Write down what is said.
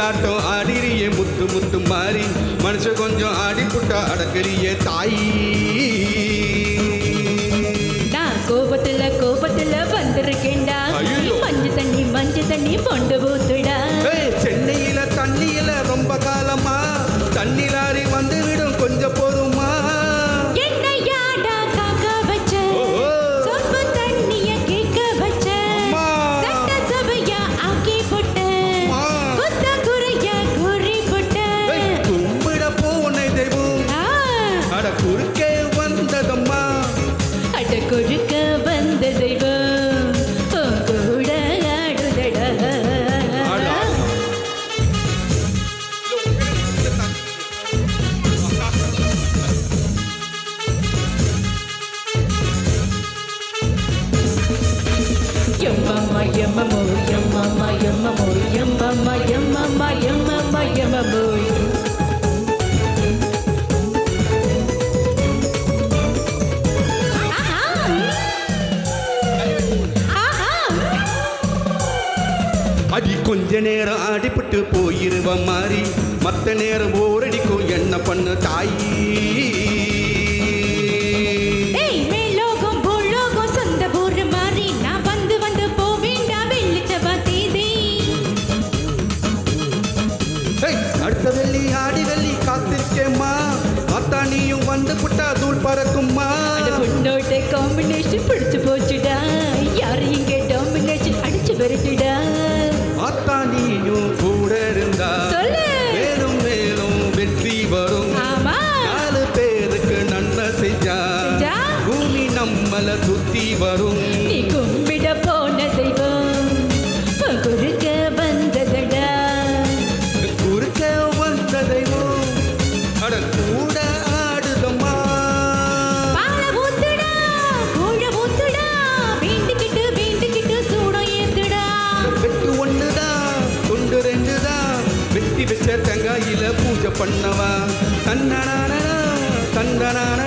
கரகாட்டம் ஆடிறியே முத்து முத்து மாறி மனுஷன் கொஞ்சம் ஆடி புட்டா அடக்கறியே தாயி. நான் கோபத்துல வந்திருக்கேன்டா. மஞ்ச தண்ணி பொண்டு ஊத்துடா. சென்னையில தண்ணியில ரொம்ப காலமா தண்ணி லாரி வந்து விடும் கொஞ்சம் போதுமா. என்னையாடா காக்க வச்ச சொப்பு தண்ணிய கேட்க வச்ச சட்ட சபையா ஆக்கி போட்ட குத்த குறைய குறி போட்ட. கும்பிட போன தெய்வம் அட குறுக்கே வந்ததம்மா. அட குறுக்க வந்த தெய்வம் கூட ஆடுதடா. Yamama yamamo yamama yamamo yamama yamama yamama yamamo. அடி கொஞ்ச நேரம் அடிபட்டு போயிருவ மாறி மத்த நேரம் ஓரடிக்கும் என்ன பண்ண தாயி. அடுத்த வெள்ளி ஆடி வெள்ளி காத்திருக்கேம்மா அத்தா நீயும் வந்து புட்டா தூள் பறக்கும்மா. உன்னோட காம்பினேஷன் பிடிச்சு போச்சுடா. யாரு இங்க டாமினேஷன் அடிச்சு வருதுடா. அத்தா நீயும் கூட இருந்தா மேலும் மேலும் வெற்றி வரும். 4 பேருக்கு நன்மை செஞ்சா பூமி நம்மள சுத்தி வரும். நீ கும்பிட போன தெய்வம் குறுக்க வந்ததடா. குறுக்க வந்த தெய்வம் அட கூட ஆடுதம்மா. பால ஊத்துடா கூழ ஊத்துடா வேண்டிக்கிட்டு சூடம் ஏத்துடா. வெட்டு 1 தான் தொண்டு 2 தான் வெட்டி வச்ச தேங்காயில பூஜை பண்ணவா. தன்னனான தந்தனான